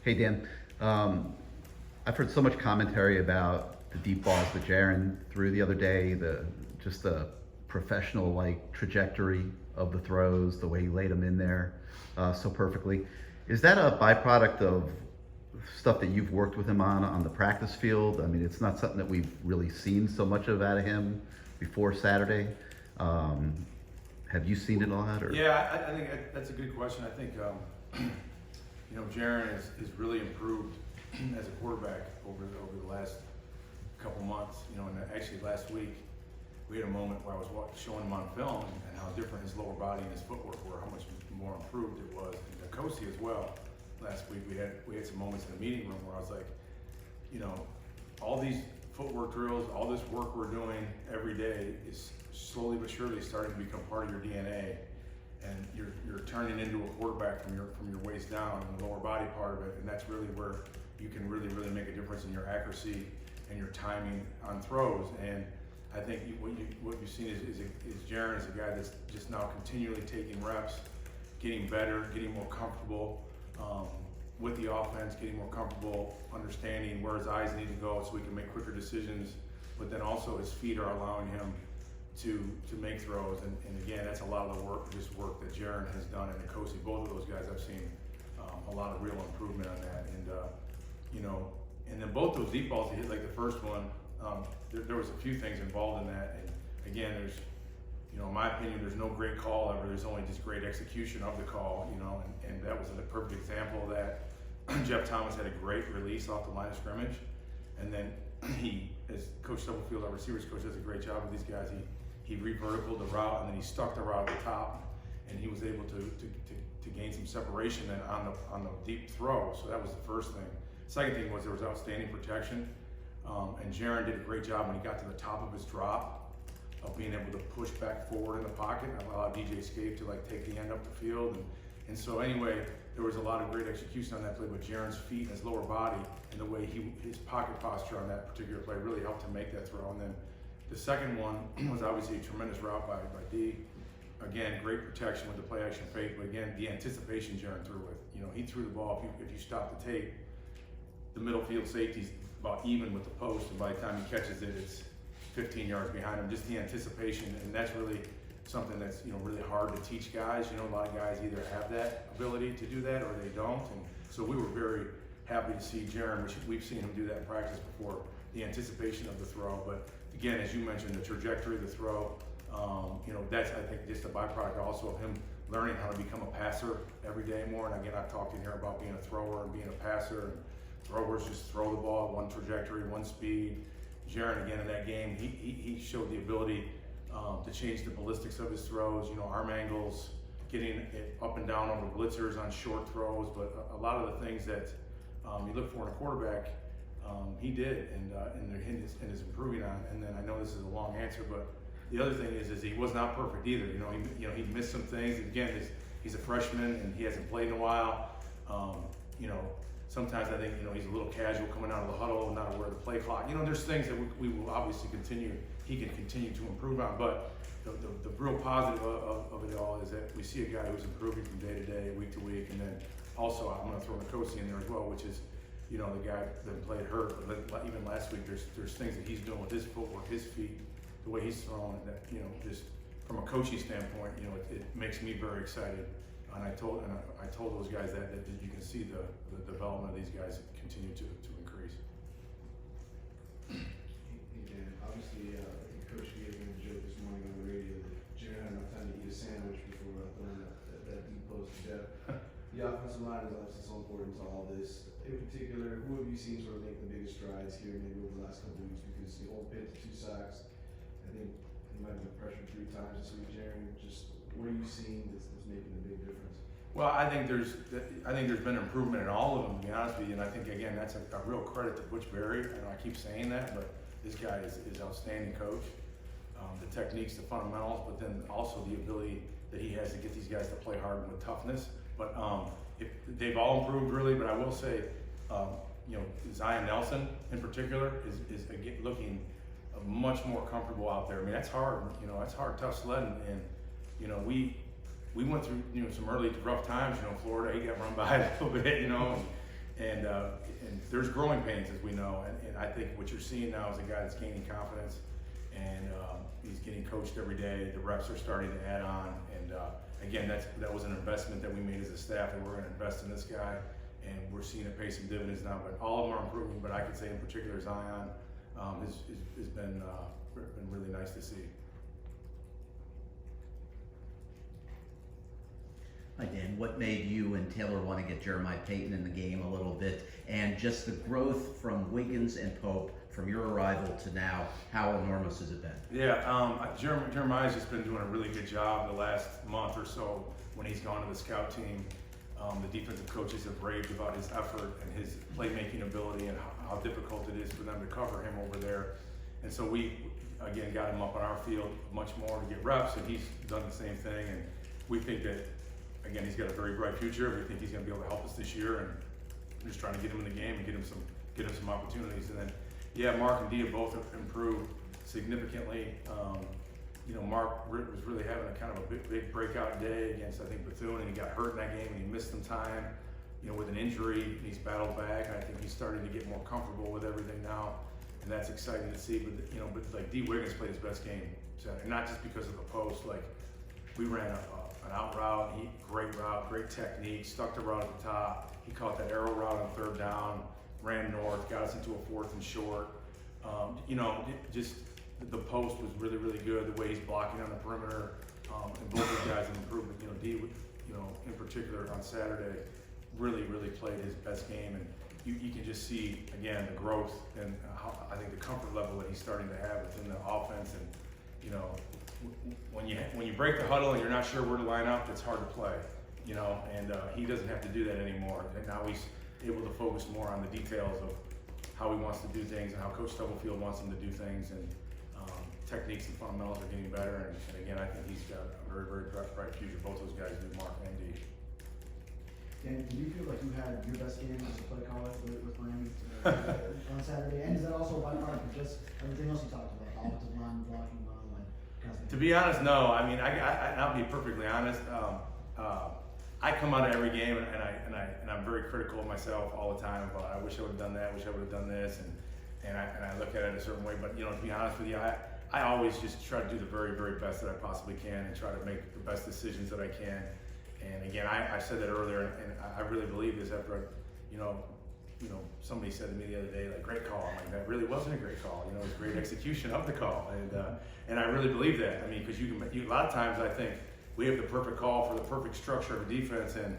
Hey Dan, I've heard so much commentary about the deep balls that Jaron threw the other day, just the professional like trajectory of the throws, the way he laid them in there so perfectly. Is that a byproduct of stuff that you've worked with him on the practice field? I mean, it's not something that we've really seen so much of out of him before Saturday. Have you seen it a lot? Or? Yeah, I think that's a good question. I think Jaron has really improved as a quarterback over the last couple months. And actually last week we had a moment where I was showing him on film and how different his lower body and his footwork were, how much more improved it was. And Kosi as well. Last week we had some moments in the meeting room where I was like, all these footwork drills, all this work we're doing every day is slowly but surely starting to become part of your DNA, and you're turning into a quarterback from your waist down and the lower body part of it, and that's really where you can really make a difference in your accuracy and your timing on throws. And I think what you've seen is Jaron is a guy that's just now continually taking reps, getting better, getting more comfortable with the offense, getting more comfortable understanding where his eyes need to go so he can make quicker decisions, but then also his feet are allowing him to make throws. And again, that's a lot of the work that Jaron has done, and Kosi, both of those guys, I've seen a lot of real improvement on that. And then both those deep balls he hit, like the first one, there was a few things involved in that. And again, there's, in my opinion, there's no great call ever. There's only just great execution of the call, and that was a perfect example of that. Jeff Thomas had a great release off the line of scrimmage, and then he, as Coach Stubblefield, our receivers coach, does a great job with these guys. He re-verticaled the route, and then he stuck the route at the top, and he was able to gain some separation then on the deep throw. So that was the first thing. Second thing was there was outstanding protection, and Jaron did a great job when he got to the top of his drop of being able to push back forward in the pocket and allow DJ Scape to take the end up the field. And so anyway, there was a lot of great execution on that play, but Jaron's feet and his lower body and the way his pocket posture on that particular play really helped him make that throw. And then the second one was obviously a tremendous route by D. Again, great protection with the play action fake, but again, the anticipation Jaron threw with. He threw the ball, if you stop the tape, the middle field safety's about even with the post, and by the time he catches it, it's 15 yards behind him. Just the anticipation, and that's really something that's really hard to teach guys. A lot of guys either have that ability to do that or they don't. And so we were very happy to see Jaron, which we've seen him do that in practice before, the anticipation of the throw. But again, as you mentioned, the trajectory of the throw, that's, I think, just a byproduct also of him learning how to become a passer every day more. And again, I've talked in here about being a thrower and being a passer. And throwers just throw the ball, one trajectory, one speed. Jaron, again, in that game, he showed the ability to change the ballistics of his throws, arm angles, getting it up and down over blitzers on short throws. But a lot of the things that you look for in a quarterback, he did, and is improving on. And then I know this is a long answer, but the other thing is he was not perfect either. He missed some things. Again, he's a freshman and he hasn't played in a while. Sometimes I think he's a little casual coming out of the huddle and not aware of the play clock. There's things that we will obviously he can continue to improve on. But the real positive of it all is that we see a guy who's improving from day to day, week to week. And then also I'm going to throw Kosi in there as well, which is the guy that played hurt. But even last week, there's things that he's doing with his footwork, his feet, the way he's throwing, that just from a coaching standpoint, it makes me very excited. And I told those guys that you can see the development of these guys continue to increase. And obviously, Coach gave me a joke this morning on the radio that Jaron had enough time to eat a sandwich before throwing that deep post to Jeff. The offensive line is obviously so important to all this. In particular, who have you seen sort of make the biggest strides here maybe over the last couple of weeks? Because the old pit, 2 sacks. I think he might have been pressured 3 times this week. Jaron, just what are you seeing that's making a big difference? Well, I think there's been improvement in all of them, to be honest with you, and I think again that's a real credit to Butch Berry. I keep saying that, but this guy is outstanding coach. The techniques, the fundamentals, but then also the ability that he has to get these guys to play hard and with toughness. But they've all improved really. But I will say, Zion Nelson in particular is again looking much more comfortable out there. I mean, that's hard. That's hard, tough sledding, and we went through some early rough times. Florida, he got run by a little bit, And there's growing pains, as we know, and I think what you're seeing now is a guy that's gaining confidence, and he's getting coached every day. The reps are starting to add on, and again, that was an investment that we made as a staff, that we're going to invest in this guy, and we're seeing it pay some dividends now. But all of them are improving, but I could say in particular Zion has been really nice to see. Hi Dan, what made you and Taylor want to get Jeremiah Payton in the game a little bit, and just the growth from Wiggins and Pope from your arrival to now, how enormous has it been? Yeah, Jeremiah's just been doing a really good job the last month or so when he's gone to the scout team. The defensive coaches have raved about his effort and his playmaking ability and how difficult it is for them to cover him over there. And so we, again, got him up on our field much more to get reps, and he's done the same thing. And we think that, again, he's got a very bright future. We think he's going to be able to help us this year, and we're just trying to get him in the game and get him some opportunities. And then, yeah, Mark and Dia both have improved significantly. Mark was really having a kind of a big breakout day against, I think, Bethune, and he got hurt in that game and he missed some time, with an injury, and he's battled back. And I think he's starting to get more comfortable with everything now, and that's exciting to see. But like D. Wiggins played his best game Saturday, and not just because of the post. Like, we ran an out route, great technique, stuck the route at the top. He caught that arrow route on third down, ran north, got us into a fourth and short. Just the post was really, really good. The way he's blocking on the perimeter, and both those guys have improved. D, in particular on Saturday, really, really played his best game, and you can just see again the growth and how, I think, the comfort level that he's starting to have within the offense. And when you break the huddle and you're not sure where to line up, it's hard to play. And he doesn't have to do that anymore. And now he's able to focus more on the details of how he wants to do things and how Coach Stubblefield wants him to do things. And techniques and fundamentals are getting better. And again, I think he's got a very, very bright future. Both those guys do, Mark and D. Dan, do you feel like you had your best game as a play caller with Miami on Saturday? And is that also by part of just everything else you talked about, offensive line, blocking well, and To be honest, no. I mean, I'll be perfectly honest. I come out of every game and I'm very critical of myself all the time about I wish I would have done that, wish I would have done this, and I look at it a certain way. But to be honest with you, I always just try to do the very, very best that I possibly can and try to make the best decisions that I can. And again, I said that earlier, and I really believe this after somebody said to me the other day, like, great call. I'm like, that really wasn't a great call. It was great execution of the call, and I really believe that. I mean, because a lot of times I think we have the perfect call for the perfect structure of a defense, and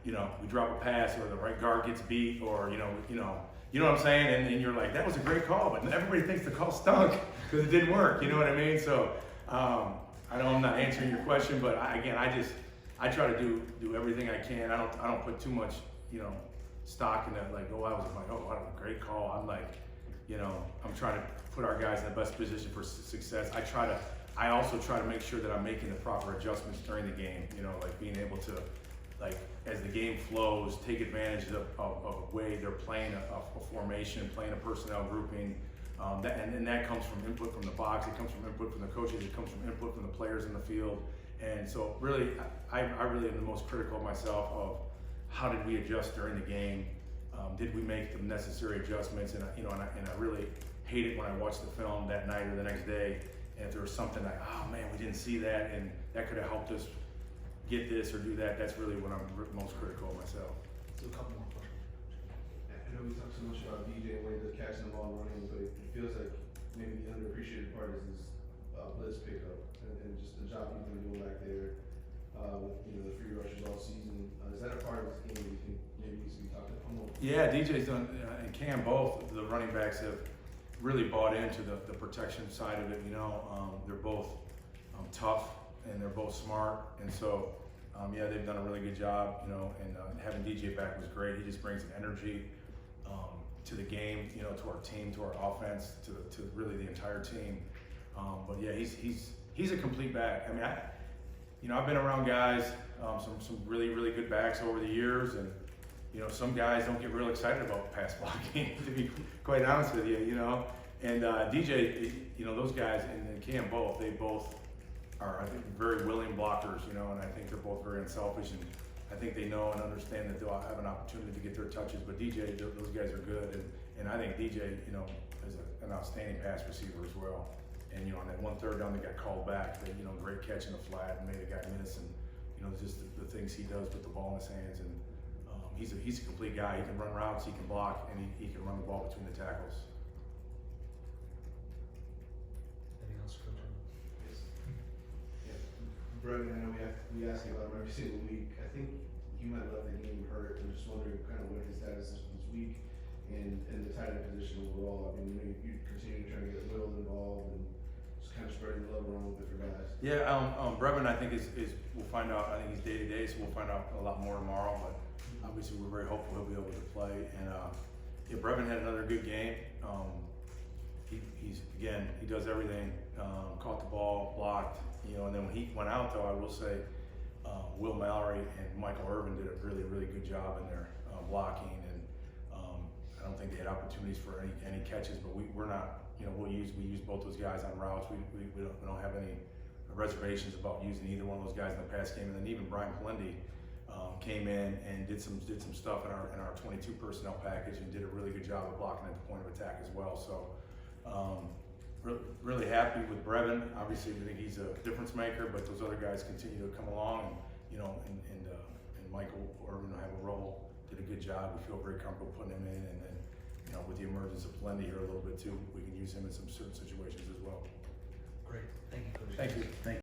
we drop a pass, or the right guard gets beat, or you know what I'm saying, and you're like, that was a great call, but everybody thinks the call stunk because it didn't work. You know what I mean? So I know I'm not answering your question, but I try to do everything I can. I don't put too much stock in that, like, what a great call. I'm like, I'm trying to put our guys in the best position for success. I also try to make sure that I'm making the proper adjustments during the game, like being able to, like, as the game flows, take advantage of a way they're playing a formation, playing a personnel grouping. And that comes from input from the box, it comes from input from the coaches, it comes from input from the players in the field. And so really, I really am the most critical of myself of how did we adjust during the game? Did we make the necessary adjustments? And I really hate it when I watch the film that night or the next day, and if there was something like, oh man, we didn't see that, and that could have helped us get this or do that. That's really when I'm most critical of myself. So a couple more questions. I know we talked so much about DJ and when he does catching the ball and running, but it feels like maybe the underappreciated part is his blitz pickup and just the job he's been doing back there with the free rushes all season. Is that a part of this game you think maybe needs to be talked about more? Yeah, DJ's done, and Cam both, the running backs have really bought into the protection side of it. They're both tough and they're both smart, and so they've done a really good job. And having DJ back was great. He just brings an energy to the game, to our team, to our offense, to really the entire team. But yeah, he's a complete back. I mean, I've been around guys, some really, really good backs over the years, and some guys don't get real excited about pass blocking, to be quite honest with you. And DJ, those guys and Cam they both are, I think, very willing blockers. And I think they're both very unselfish, and I think they know and understand that they'll have an opportunity to get their touches. But DJ, those guys are good, and I think DJ, you know, is an outstanding pass receiver as well. And you know, on that 1 third down, they got called back. But you know, great catch in the flat and made a guy miss, and you know, just the things he does with the ball in his hands. And he's a complete guy. He can run routes, he can block, and he can run the ball between the tackles. Anything else, Coach? Yeah. Brevin, I know we ask you about him every single week. I think he might have left the game hurt. I'm just wondering kind of what his status is this week and the tight end position overall. I mean, you continue to try to get Will involved and just kind of spreading the love around a little bit for guys. Yeah, Brevin, I think is we'll find out. I think he's day to day, so we'll find out a lot more tomorrow. But obviously, we're very hopeful he'll be able to play. And yeah, Brevin had another good game. He does everything. Caught the ball, blocked. You know, and then when he went out, though, I will say Will Mallory and Michael Irvin did a really good job in their blocking. And I don't think they had opportunities for any catches, but we're not. You know, we use both those guys on routes. We don't have any reservations about using either one of those guys in the pass game. And then even Brian Plendy came in and did some stuff in our 22 personnel package and did a really good job of blocking at the point of attack as well. So really happy with Brevin. Obviously, we think he's a difference maker, but those other guys continue to come along, and you know, and Michael Irvin have a role. Did a good job. We feel very comfortable putting him in, and then you know, with the emergence of Plendy here a little bit too, we can use him in some certain situations as well. Great. Thank you, Coach. Thank you. Thank you.